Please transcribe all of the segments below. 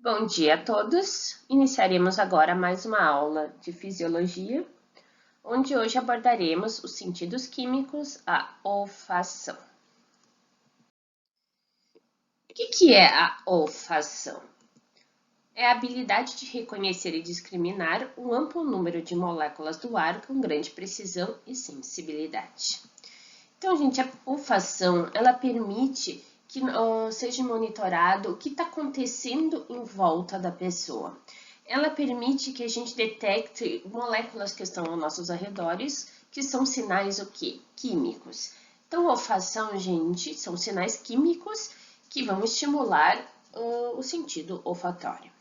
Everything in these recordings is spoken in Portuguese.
Bom dia a todos! Iniciaremos agora mais uma aula de fisiologia, onde hoje abordaremos os sentidos químicos, a olfação. O que é a olfação? É a habilidade de reconhecer e discriminar um amplo número de moléculas do ar com grande precisão e sensibilidade. Então, gente, a olfação, ela permite que seja monitorado o que está acontecendo em volta da pessoa. Ela permite que a gente detecte moléculas que estão aos nossos arredores, que são sinais o quê? Químicos. Então, a olfação, gente, são sinais químicos que vão estimular o sentido olfatório.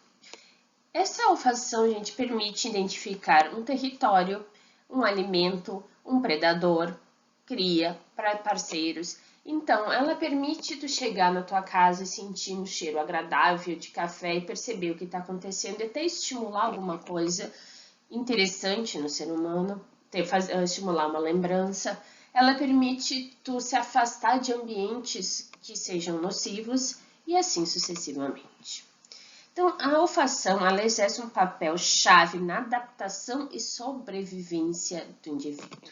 Essa olfação, gente, permite identificar um território, um alimento, um predador, cria, para parceiros. Então, ela permite tu chegar na tua casa e sentir um cheiro agradável de café e perceber o que está acontecendo e até estimular alguma coisa interessante no ser humano, estimular uma lembrança. Ela permite tu se afastar de ambientes que sejam nocivos e assim sucessivamente. Então, a olfação, ela exerce um papel chave na adaptação e sobrevivência do indivíduo.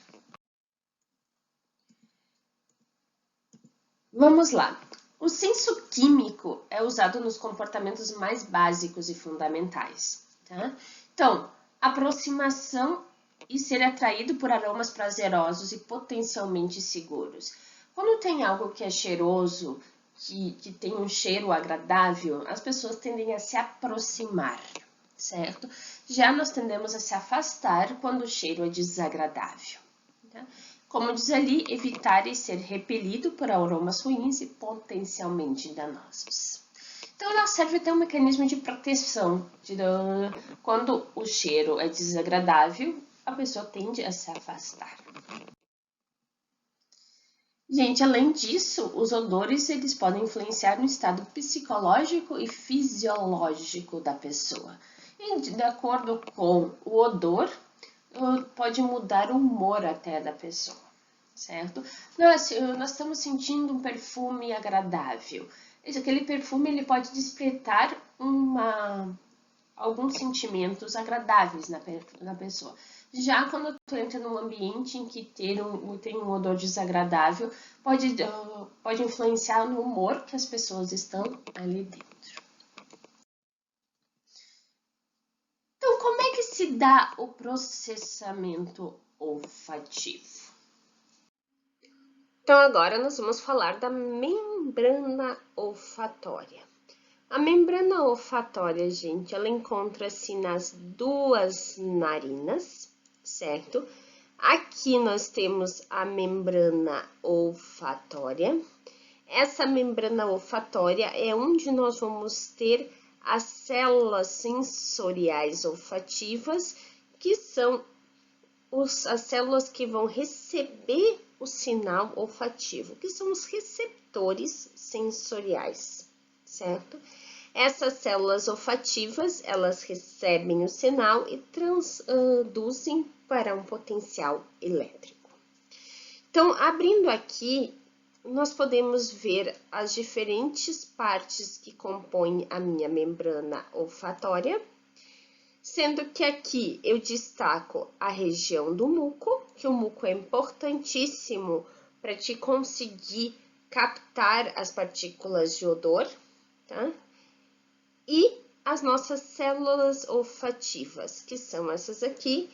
Vamos lá. O senso químico é usado nos comportamentos mais básicos e fundamentais, tá? Então, aproximação e ser atraído por aromas prazerosos e potencialmente seguros. Quando tem algo que é cheiroso, que tem um cheiro agradável, as pessoas tendem a se aproximar, certo? Já nós tendemos a se afastar quando o cheiro é desagradável, tá? Como diz ali, evitar e ser repelido por aromas ruins e potencialmente danosos. Então, ela serve até um mecanismo de proteção. Quando o cheiro é desagradável, a pessoa tende a se afastar. Gente, além disso, os odores eles podem influenciar no estado psicológico e fisiológico da pessoa. E, de acordo com o odor, pode mudar o humor até da pessoa, certo? Nós estamos sentindo um perfume agradável. Aquele perfume ele pode despertar alguns sentimentos agradáveis na pessoa. Já quando tu entra num ambiente em que tem um odor desagradável, pode influenciar no humor que as pessoas estão ali dentro. Então, como é que se dá o processamento olfativo? Então, agora nós vamos falar da membrana olfatória. A membrana olfatória, gente, ela encontra-se nas duas narinas, certo? Aqui nós temos a membrana olfatória. Essa membrana olfatória é onde nós vamos ter as células sensoriais olfativas, que são as células que vão receber o sinal olfativo, que são os receptores sensoriais, certo? Essas células olfativas, elas recebem o sinal e transduzem para um potencial elétrico. Então, abrindo aqui, nós podemos ver as diferentes partes que compõem a minha membrana olfatória, sendo que aqui eu destaco a região do muco, que o muco é importantíssimo para te conseguir captar as partículas de odor, tá? E as nossas células olfativas, que são essas aqui,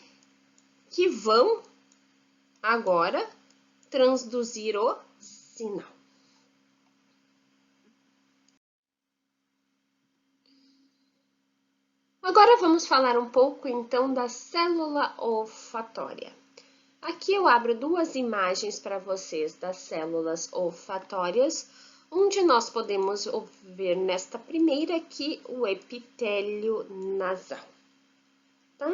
que vão agora transduzir o sinal. Agora vamos falar um pouco então da célula olfatória. Aqui eu abro duas imagens para vocês das células olfatórias, onde nós podemos ver nesta primeira aqui o epitélio nasal. Tá?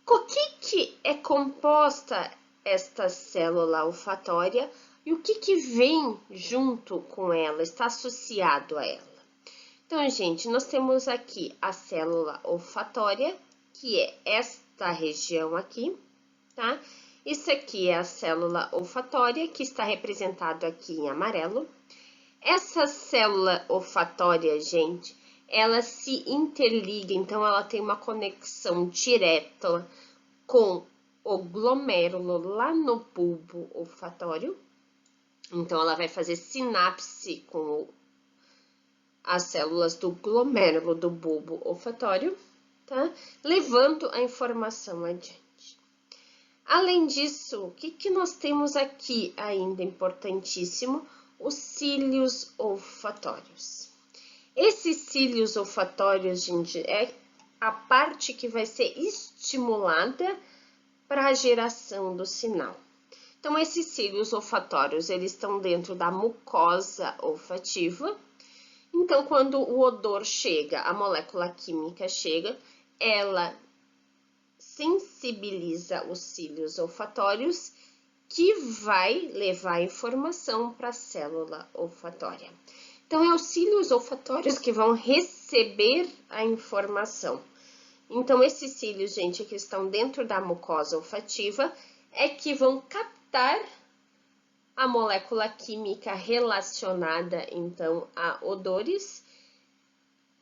Com que é composta esta célula olfatória e o que vem junto com ela, está associado a ela? Então, gente, nós temos aqui a célula olfatória, que é esta região aqui, tá? Isso aqui é a célula olfatória, que está representado aqui em amarelo. Essa célula olfatória, gente, ela se interliga, então ela tem uma conexão direta com o glomérulo lá no bulbo olfatório. Então, ela vai fazer sinapse com as células do glomérulo do bulbo olfatório, tá? Levando a informação adiante. Além disso, o que nós temos aqui ainda importantíssimo? Os cílios olfatórios. Esses cílios olfatórios, gente, é a parte que vai ser estimulada para a geração do sinal. Então, esses cílios olfatórios, eles estão dentro da mucosa olfativa. Então, quando o odor chega, a molécula química chega, ela sensibiliza os cílios olfatórios, que vai levar a informação para a célula olfatória. Então, é os cílios olfatórios que vão receber a informação. Então, esses cílios, gente, que estão dentro da mucosa olfativa, é que vão captar a molécula química relacionada, então, a odores,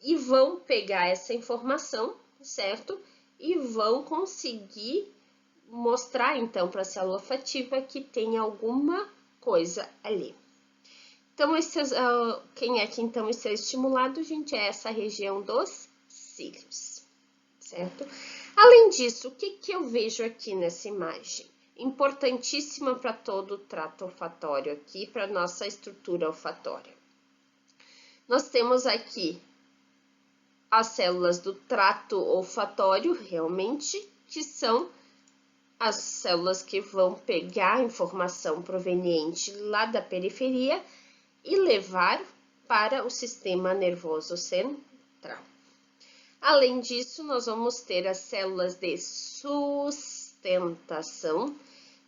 e vão pegar essa informação, certo? E vão conseguir mostrar, então, para a célula olfativa que tem alguma coisa ali. Então, quem é que, então, está estimulado, gente? É essa região dos cílios, certo? Além disso, o que eu vejo aqui nessa imagem? Importantíssima para todo o trato olfatório aqui, para nossa estrutura olfatória. Nós temos aqui as células do trato olfatório, realmente, que são as células que vão pegar a informação proveniente lá da periferia e levar para o sistema nervoso central. Além disso, nós vamos ter as células de sustentação,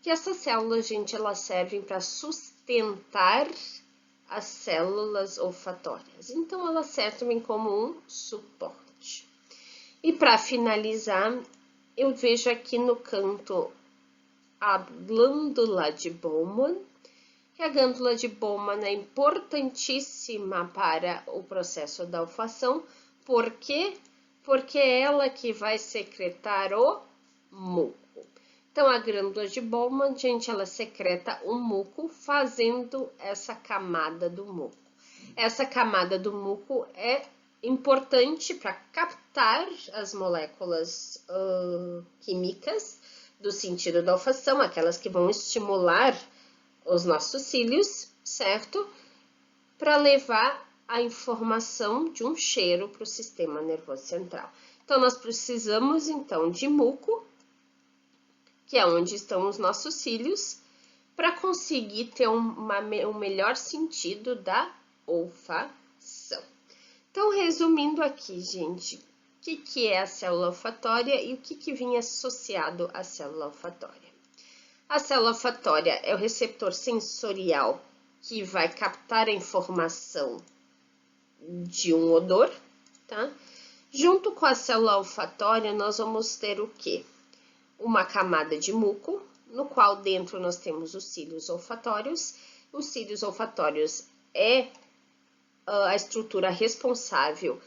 que essas células, gente, elas servem para sustentar as células olfatórias. Então, elas servem como um suporte. E para finalizar, eu vejo aqui no canto a glândula de Bowman, que a glândula de Bowman é importantíssima para o processo da olfação. Por quê? Porque é ela que vai secretar o muco. Então, a glândula de Bowman, gente, ela secreta o muco fazendo essa camada do muco. Essa camada do muco é importante para captar as moléculas químicas do sentido da olfação, aquelas que vão estimular os nossos cílios, certo? Para levar a informação de um cheiro para o sistema nervoso central. Então, nós precisamos, então, de muco, que é onde estão os nossos cílios, para conseguir ter um melhor sentido da olfação. Então, resumindo aqui, gente, o que é a célula olfatória e o que vinha associado à célula olfatória? A célula olfatória é o receptor sensorial que vai captar a informação de um odor, tá? Junto com a célula olfatória, nós vamos ter o quê? Uma camada de muco, no qual dentro nós temos os cílios olfatórios. Os cílios olfatórios é a estrutura responsável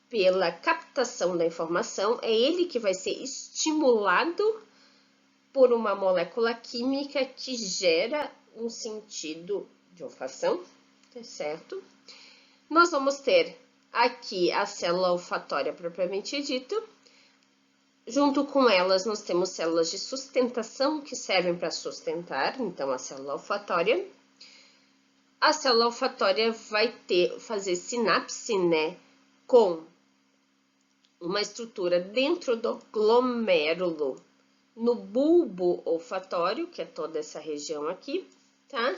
pela captação da informação, é ele que vai ser estimulado por uma molécula química que gera um sentido de olfação, certo? Nós vamos ter aqui a célula olfatória propriamente dita. Junto com elas, nós temos células de sustentação que servem para sustentar, então, a célula olfatória. A célula olfatória vai fazer sinapse, né, com uma estrutura dentro do glomérulo, no bulbo olfatório, que é toda essa região aqui, tá?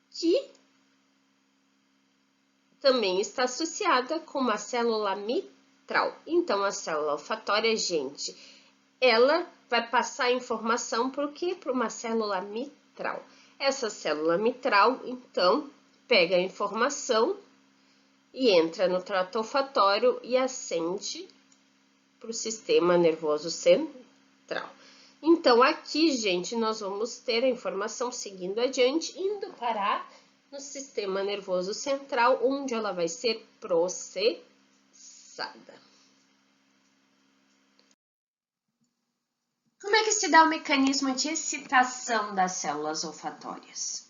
Que também está associada com uma célula mitral. Então, a célula olfatória, gente, ela vai passar a informação para o quê? Para uma célula mitral. Essa célula mitral, então, pega a informação e entra no trato olfatório e ascende para o sistema nervoso central. Então, aqui, gente, nós vamos ter a informação seguindo adiante, indo parar no sistema nervoso central, onde ela vai ser processada. passada. Como é que se dá o mecanismo de excitação das células olfatórias?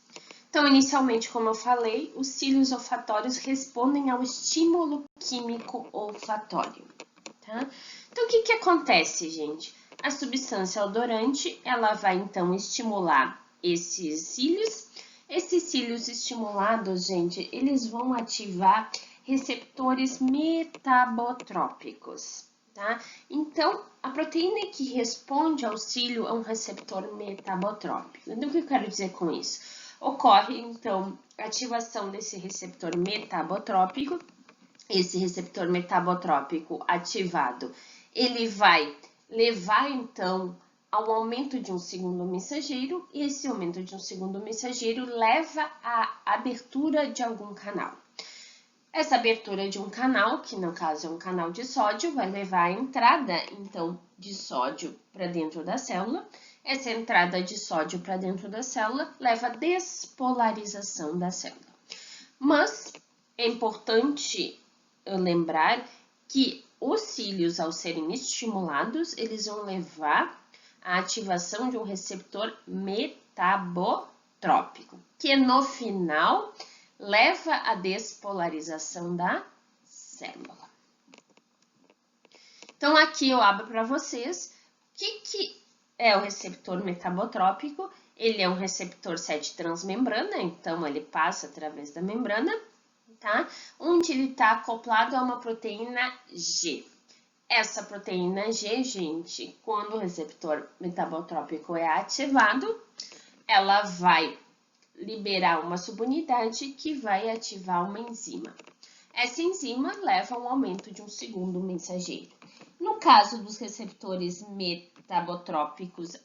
Então, inicialmente, como eu falei, os cílios olfatórios respondem ao estímulo químico olfatório, tá? Então, o que acontece, gente? A substância odorante, ela vai, então, estimular esses cílios. Esses cílios estimulados, gente, eles vão ativar receptores metabotrópicos, tá? Então, a proteína que responde ao cílio é um receptor metabotrópico. Então, o que eu quero dizer com isso? Ocorre, então, a ativação desse receptor metabotrópico. Esse receptor metabotrópico ativado, ele vai levar, então, ao aumento de um segundo mensageiro, e esse aumento de um segundo mensageiro leva à abertura de algum canal. Essa abertura de um canal, que no caso é um canal de sódio, vai levar a entrada, então, de sódio para dentro da célula. Essa entrada de sódio para dentro da célula leva à despolarização da célula. Mas é importante lembrar que os cílios, ao serem estimulados, eles vão levar à ativação de um receptor metabotrópico, que no final leva à despolarização da célula. Então, aqui eu abro para vocês o que é o receptor metabotrópico. Ele é um receptor 7 transmembrana, então ele passa através da membrana, tá? Onde ele está acoplado a uma proteína G. Essa proteína G, gente, quando o receptor metabotrópico é ativado, ela vai liberar uma subunidade que vai ativar uma enzima. Essa enzima leva ao aumento de um segundo mensageiro. No caso dos receptores metabotrópicos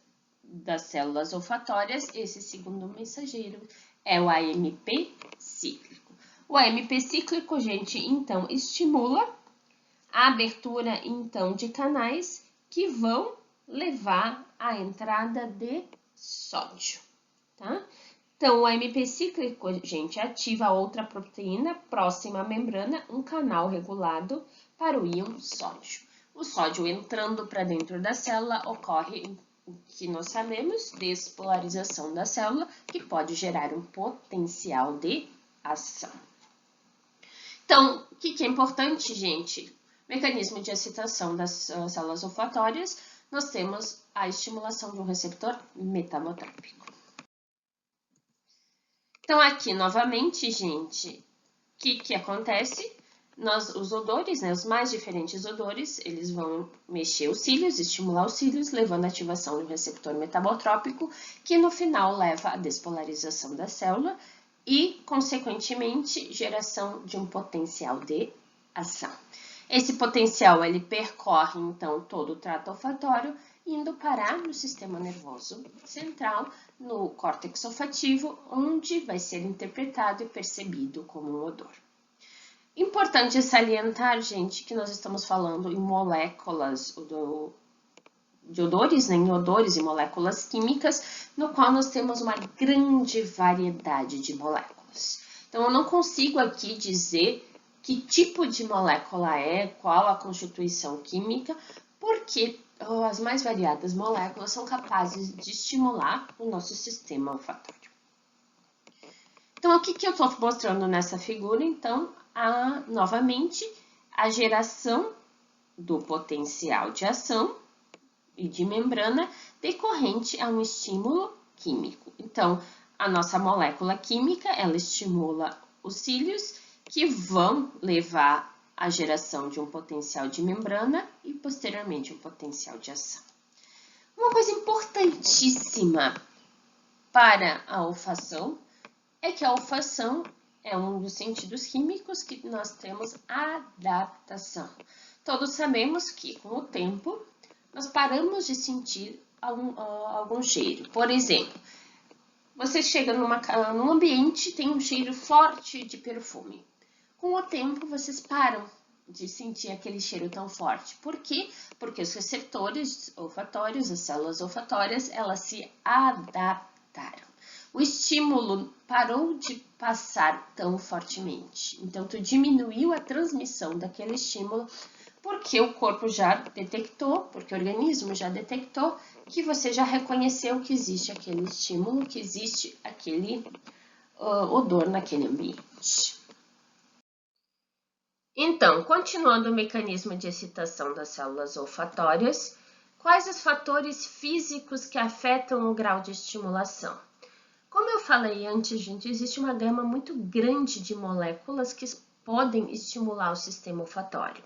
das células olfatórias, esse segundo mensageiro é o AMP cíclico. O AMP cíclico, gente, então, estimula a abertura, então, de canais que vão levar à entrada de sódio, tá? Então, o AMP cíclico, gente, ativa outra proteína próxima à membrana, um canal regulado para o íon sódio. O sódio entrando para dentro da célula ocorre o que nós sabemos, despolarização da célula, que pode gerar um potencial de ação. Então, o que é importante, gente? Mecanismo de excitação das células olfatórias, nós temos a estimulação de um receptor metabotrópico. Então, aqui, novamente, gente, o que acontece? Os odores, né, os mais diferentes odores, eles vão mexer os cílios, estimular os cílios, levando à ativação do receptor metabotrópico, que no final leva à despolarização da célula e, consequentemente, geração de um potencial de ação. Esse potencial, ele percorre, então, todo o trato olfatório, indo parar no sistema nervoso central, no córtex olfativo, onde vai ser interpretado e percebido como um odor. Importante salientar, gente, que nós estamos falando em moléculas de odores, né, em odores e moléculas químicas, no qual nós temos uma grande variedade de moléculas. Então, eu não consigo aqui dizer que tipo de molécula é, qual a constituição química, porque as mais variadas moléculas são capazes de estimular o nosso sistema olfatório. Então, o que eu estou mostrando nessa figura? Então, novamente, a geração do potencial de ação e de membrana decorrente a um estímulo químico. Então, a nossa molécula química, ela estimula os cílios, que vão levar à geração de um potencial de membrana e, posteriormente, um potencial de ação. Uma coisa importantíssima para a olfação é que a olfação é um dos sentidos químicos que nós temos adaptação. Todos sabemos que, com o tempo, nós paramos de sentir algum cheiro. Por exemplo, você chega num ambiente, tem um cheiro forte de perfume. Com o tempo, vocês param de sentir aquele cheiro tão forte. Por quê? Porque os receptores olfatórios, as células olfatórias, elas se adaptaram. o estímulo parou de passar tão fortemente. Então, tu diminuiu a transmissão daquele estímulo porque o corpo já detectou, porque o organismo já detectou que você já reconheceu que existe aquele estímulo, que existe aquele odor naquele ambiente. Então, continuando o mecanismo de excitação das células olfatórias, quais os fatores físicos que afetam o grau de estimulação? Como eu falei antes, gente, existe uma gama muito grande de moléculas que podem estimular o sistema olfatório,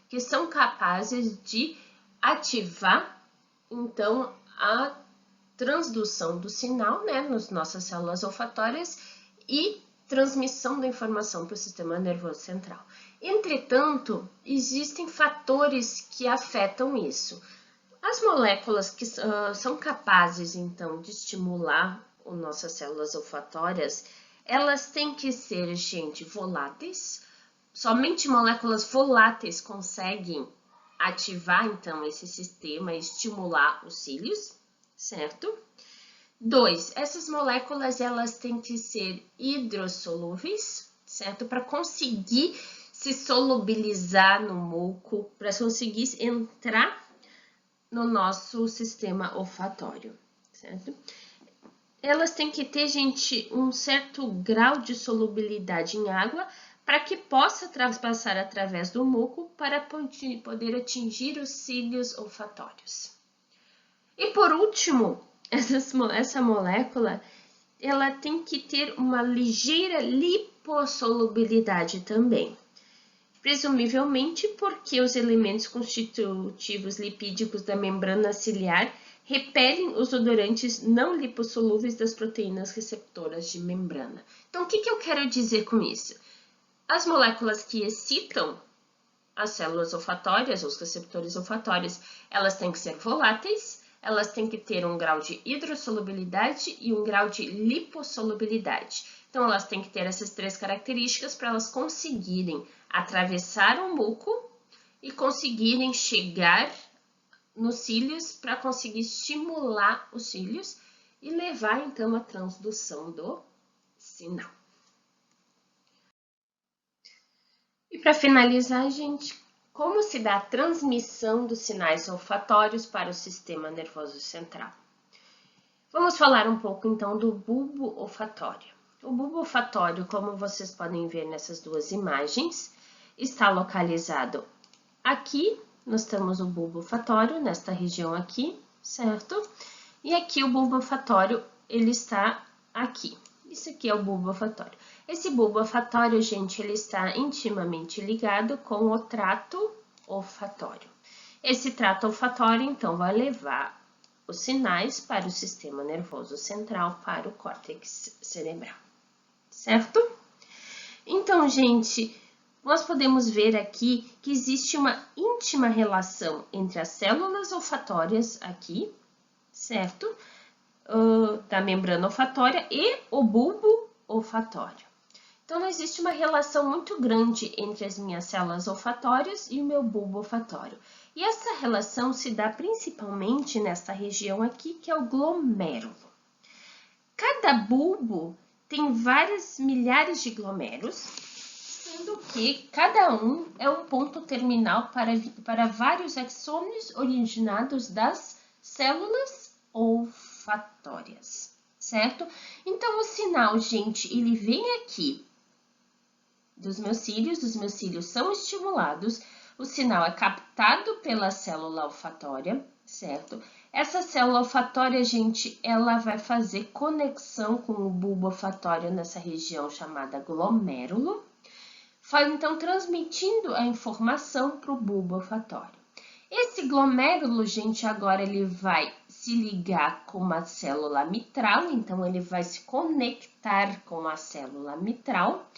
que são capazes de ativar, então, a transdução do sinal, né, nas nossas células olfatórias e transmissão da informação para o sistema nervoso central. Entretanto, existem fatores que afetam isso. As moléculas que são capazes, então, de estimular as nossas células olfatórias, elas têm que ser, gente, voláteis. Somente moléculas voláteis conseguem ativar, então, esse sistema e estimular os cílios, certo? 2, essas moléculas, elas têm que ser hidrossolúveis, certo? Para conseguir se solubilizar no muco, para conseguir entrar no nosso sistema olfatório, certo? Elas têm que ter, gente, um certo grau de solubilidade em água para que possa transpassar através do muco para poder atingir os cílios olfatórios. E por último, essa molécula, ela tem que ter uma ligeira lipossolubilidade também. Presumivelmente porque os elementos constitutivos lipídicos da membrana ciliar repelem os odorantes não lipossolúveis das proteínas receptoras de membrana. Então, o que eu quero dizer com isso? As moléculas que excitam as células olfatórias, os receptores olfatórios, elas têm que ser voláteis, elas têm que ter um grau de hidrossolubilidade e um grau de lipossolubilidade. Então, elas têm que ter essas 3 características para elas conseguirem atravessar o muco e conseguirem chegar nos cílios para conseguir estimular os cílios e levar, então, a transdução do sinal. E para finalizar, gente, como se dá a transmissão dos sinais olfatórios para o sistema nervoso central? Vamos falar um pouco, então, do bulbo olfatório. O bulbo olfatório, como vocês podem ver nessas 2 imagens, está localizado aqui. Nós temos o bulbo olfatório, nesta região aqui, certo? E aqui o bulbo olfatório, ele está aqui. Isso aqui é o bulbo olfatório. Esse bulbo olfatório, gente, ele está intimamente ligado com o trato olfatório. Esse trato olfatório, então, vai levar os sinais para o sistema nervoso central, para o córtex cerebral, certo? Então, gente, nós podemos ver aqui que existe uma íntima relação entre as células olfatórias aqui, certo? Da membrana olfatória e o bulbo olfatório. Então, existe uma relação muito grande entre as minhas células olfatórias e o meu bulbo olfatório. E essa relação se dá principalmente nesta região aqui, que é o glomérulo. Cada bulbo tem várias milhares de glômerulos, sendo que cada um é um ponto terminal para vários axônios originados das células olfatórias, certo? Então, o sinal, gente, ele vem aqui dos meus cílios são estimulados, o sinal é captado pela célula olfatória, certo? Essa célula olfatória, gente, ela vai fazer conexão com o bulbo olfatório nessa região chamada glomérulo, então transmitindo a informação para o bulbo olfatório. Esse glomérulo, gente, agora ele vai se ligar com uma célula mitral, então ele vai se conectar com a célula mitral.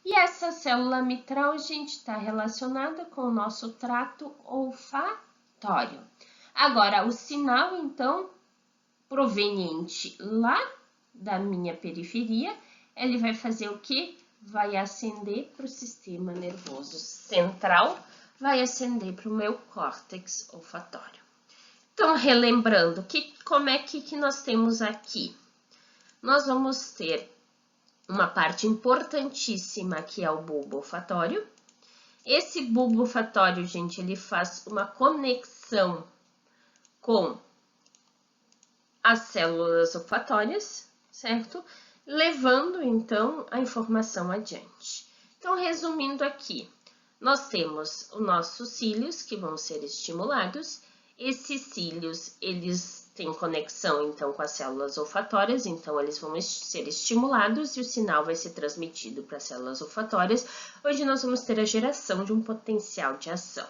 E essa célula mitral, gente, está relacionada com o nosso trato olfatório. Agora, o sinal, então, proveniente lá da minha periferia, ele vai fazer o quê? Vai ascender para o sistema nervoso central, vai ascender para o meu córtex olfatório. Então, relembrando, como é que nós temos aqui? nós vamos ter uma parte importantíssima que é o bulbo olfatório. Esse bulbo olfatório, gente, ele faz uma conexão com as células olfatórias, certo? Levando, então, a informação adiante. Então, resumindo aqui, nós temos os nossos cílios que vão ser estimulados. Esses cílios, eles têm conexão, então, com as células olfatórias, então, eles vão ser estimulados e o sinal vai ser transmitido para as células olfatórias. Hoje, nós vamos ter a geração de um potencial de ação.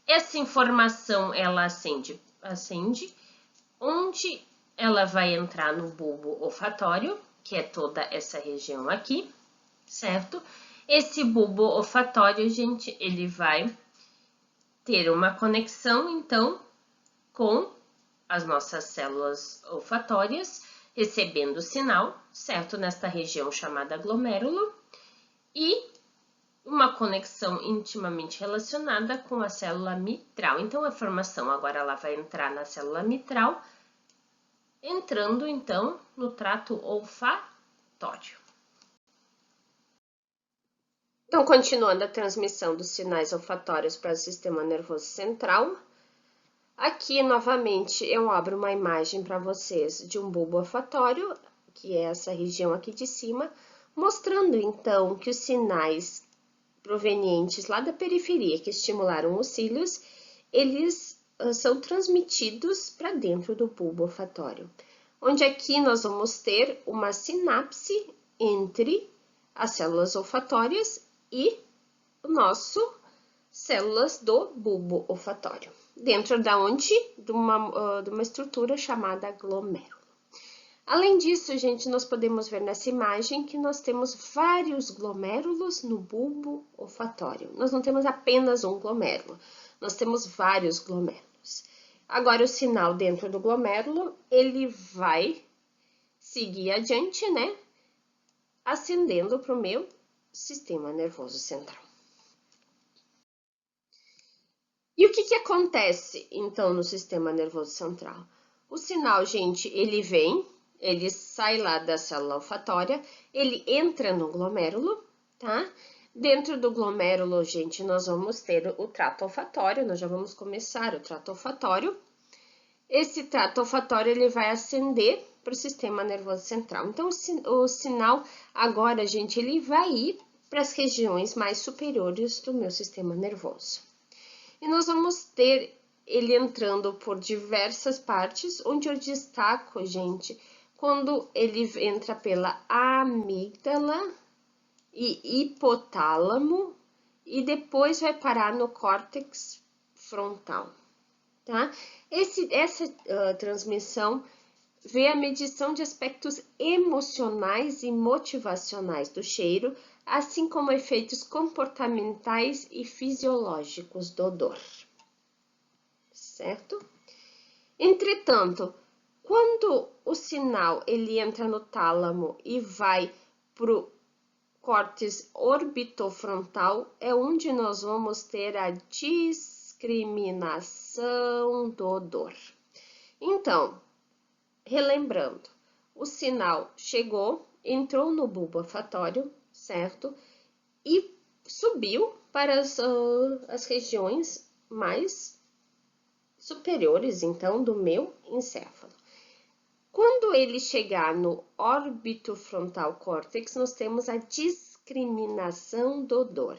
Essa informação, ela acende, onde ela vai entrar no bulbo olfatório, que é toda essa região aqui, certo? Esse bulbo olfatório, gente, ele vai ter uma conexão, então, com as nossas células olfatórias, recebendo o sinal, certo? Nesta região chamada glomérulo, e uma conexão intimamente relacionada com a célula mitral. Então, a informação agora ela vai entrar na célula mitral, entrando, então, no trato olfatório. Então, continuando a transmissão dos sinais olfatórios para o sistema nervoso central, aqui, novamente, eu abro uma imagem para vocês de um bulbo olfatório, que é essa região aqui de cima, mostrando, então, que os sinais provenientes lá da periferia que estimularam os cílios, eles são transmitidos para dentro do bulbo olfatório, onde aqui nós vamos ter uma sinapse entre as células olfatórias e o nosso células do bulbo olfatório, dentro da onde? De uma estrutura chamada glomérulo. Além disso, gente, nós podemos ver nessa imagem que nós temos vários glomérulos no bulbo olfatório. Nós não temos apenas um glomérulo, nós temos vários glomérulos. Agora, o sinal dentro do glomérulo, ele vai seguir adiante, né? Ascendendo para o meu sistema nervoso central. E o que acontece, então, no sistema nervoso central? O sinal, gente, ele sai lá da célula olfatória, ele entra no glomérulo, tá? Dentro do glomérulo, gente, nós vamos ter o trato olfatório, nós já vamos começar o trato olfatório. Esse trato olfatório, ele vai ascender para o sistema nervoso central. Então, o sinal agora, gente, ele vai ir para as regiões mais superiores do meu sistema nervoso. E nós vamos ter ele entrando por diversas partes, onde eu destaco, gente, quando ele entra pela amígdala e hipotálamo e depois vai parar no córtex frontal, tá? Essa transmissão vê a medição de aspectos emocionais e motivacionais do cheiro, assim como efeitos comportamentais e fisiológicos do odor, certo? Entretanto, quando o sinal ele entra no tálamo e vai para o córtex orbitofrontal, é onde nós vamos ter a discriminação do odor. Então, relembrando, o sinal chegou, entrou no bulbo olfatório, certo? E subiu para as regiões mais superiores, então, do meu encéfalo. Quando ele chegar no orbitofrontal córtex, nós temos a discriminação do odor.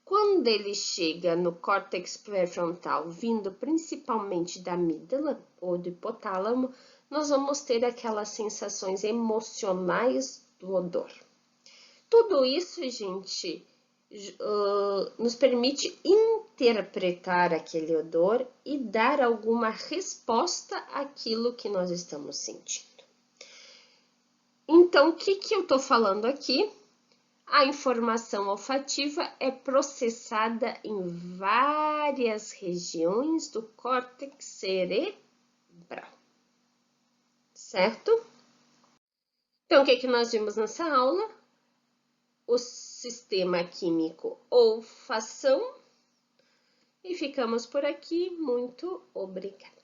Quando ele chega no córtex pré-frontal, vindo principalmente da amígdala ou do hipotálamo, nós vamos ter aquelas sensações emocionais do odor. Tudo isso, gente, nos permite interpretar aquele odor e dar alguma resposta àquilo que nós estamos sentindo. Então, o que eu estou falando aqui? A informação olfativa é processada em várias regiões do córtex cerebral, certo? Então, o que nós vimos nessa aula? O sistema químico olfação. E ficamos por aqui. Muito obrigada.